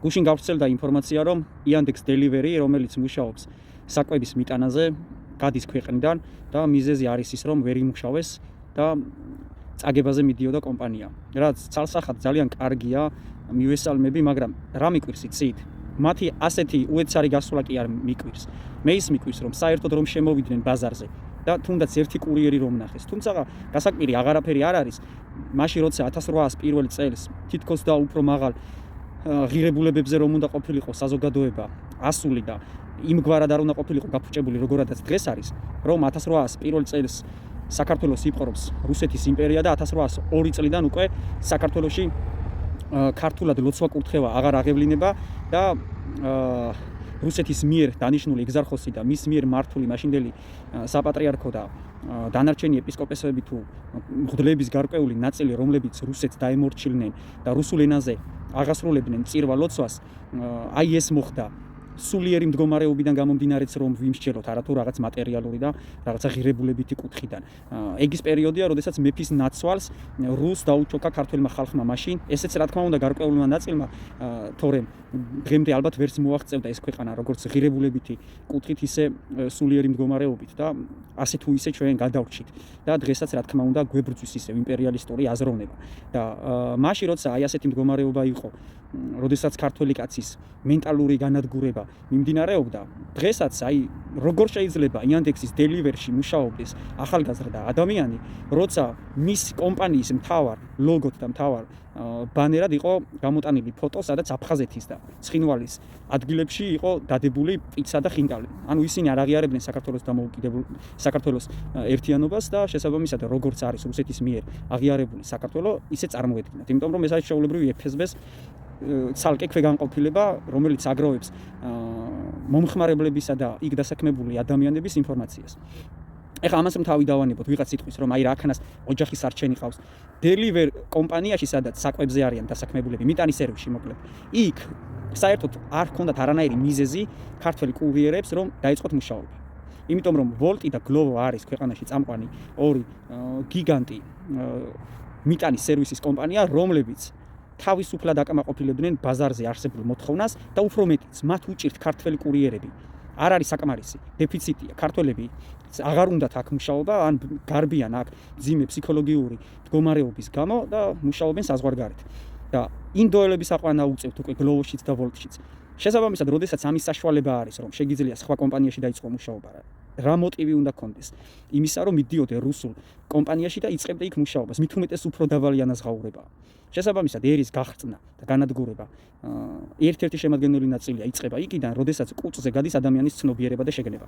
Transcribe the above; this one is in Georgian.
გუშინ გავრცელდა ინფორმაცია, რომ Yandex Delivery, რომელიც მუშაობს საკვების მიტანაზე, გადის ქვეყნიდან და მიზეზი არის ის, რომ ვერ იმუშავეს და წაგებაზე მიდიოდა კომპანია. რაც ცალსახად ძალიან კარგია, მივესალმები, მაგრამ რა მიკვირს იცით? მათი ასეთი უეცარი გასვლა კი არ მიკვირს. მე ის მიკვირს, რომ საერთოდ რომ შემოვიდნენ ბაზარზე და თუნდაც ერთი კურიერი რომ ნახეს. თუმცა გასაკვირი აღარაფერი არ არის. მაშინ როცა 1800 პირველი წელს თითქოს და უფრო მაღალ ღირებულებებზე რომ უნდა ყოფილიყო საზოგადოება ასული და იმგვარად არ უნდა ყოფილიყო გაფუჭებული როგორადაც დღეს არის, რომ 1800 პირველი წელს საქართველოს იპყრობს რუსეთის იმპერია და 1802 წლიდან უკვე საქართველოში ქართულად ლოცვა კურთხევა აღარ აღევლინება და რუსეთის მიერ დანიშნული ეგზარხოსი და მის მიერ მართული მაშინდელი საპატრიარქო და დანარჩენი ეპისკოპოსები თუ მღვდლების გარკვეული ნაწილი, რომლებიც რუსეთს დაემორჩილნენ და რუსულ ენაზე აღასრულებდნენ წირვა ლოცვას, აი ეს მოხდა სულიერი მდგომარეობიდან გამომდინარეც რომ ვიმსჯელოთ არათუ რაღაც მატერიალური და რაღაცა ღირებულებითი კუთხიდან. ეგ ის პერიოდია, როდესაც მეფის ნაცვალს რუსს დაუჩოქა ქართველმა ხალხმა მაშინ, ესეც რა თქმა უნდა გარკვეულმა ნაწილმა, თორემ დღემდე ალბათ ვერც მოაღწევდა ეს ქვეყანა როგორც ღირებულებითი კუთხით, ისე სულიერი მდგომარეობით და ასე თუ ისე ჩვენ გადავრჩით და დღესაც რა თქმა უნდა გვებრძვის ისევ იმპერიალისტური აზროვნება და მაშინ როცა აი ასეთი მდგომარეობა იყო, როდესაც ქართველი კაცის მენტალური განადგურება მიმდინარეობდა, დღესაც აი როგორ შეიძლება Yandex-ის Delivery-ში მუშაობდეს ახალგაზრდა ადამიანი, როცა მის კომპანიის მთავარ ლოგოთ და მთავარ ბანერად იყო გამოტანილი ფოტო, სადაც აფხაზეთის და ცხინვალის ადგილებში იყო დადებული პიცა და ხინკალი. ანუ ისინი არ აღიარებდნენ საქართველოს დამოუკიდებელ საქართველოს ერთიანობას და შესაბამისად როგორც არის რუსეთის მიერ აღიარებული საქართველო, ისე წარმოედგინათ. იმიტომ რომ ეს არის ჩვეულებრივი FSB-ს ცალკე ქვეგანყოფილება, რომელიც აგროვებს მომხმარებლებისა და იქ დასაქმებული ადამიანების ინფორმაციას. ეხლა ამას რომ თავი დავანებოთ ვიღაც სიტყვის, რომ აი რაქანას ოჯახის არჩენი ყავს. Deliver კომპანიაში, სადაც საკვებზე არიან დასაქმებულები, მიტანის სერვისში მოკლედ. იქ საერთოდ არ ჰქონდათ არანაირი მიზეზი ქართველ კურიერებს რომ დაიწყოთ მუშაობა. იმიტომ რომ Volt და Glovo არის ქვეყანაში წამყვანი ორი გიგანტი მიტანის სერვისის კომპანია, რომლებიც თავისუფლად აკმაყოფილებდნენ ბაზარზე არსებულ მოთხოვნას და უფრო მეტიც მათ უჭირთ ქართველი კურიერები. არ არის საკმარისი, დეფიციტია. ქართველები აღარ უნდათ აქ მუშაობა, ან გარბიან აქ ძიმე ფსიქოლოგიური მდგომარეობის გამო და მუშაობენ საზღვარგარეთ. და ინდოელების აყვანა უწევთ უკვე Glovo-შიც და Volt-შიც. შესაბამისად, როდესაც ამის საშუალება არის, რომ შეგიძლია სხვა კომპანიაში დაიწყო მუშაობა, რა მოტივი უნდა კონდეს? იმისა, რომ მიდიოდე რუსულ კომპანიაში და იწყებდე იქ მუშაობას, მით უმეტეს უფრო დაბალი ანაზღაურება. შესაბამისად, ერის გახრწნა და განადგურება ერთ-ერთი შემადგენელი ნაწილია იწყება იქიდან, როდესაც კუწზე გადის ადამიანის ცნობიერება და შეგნება.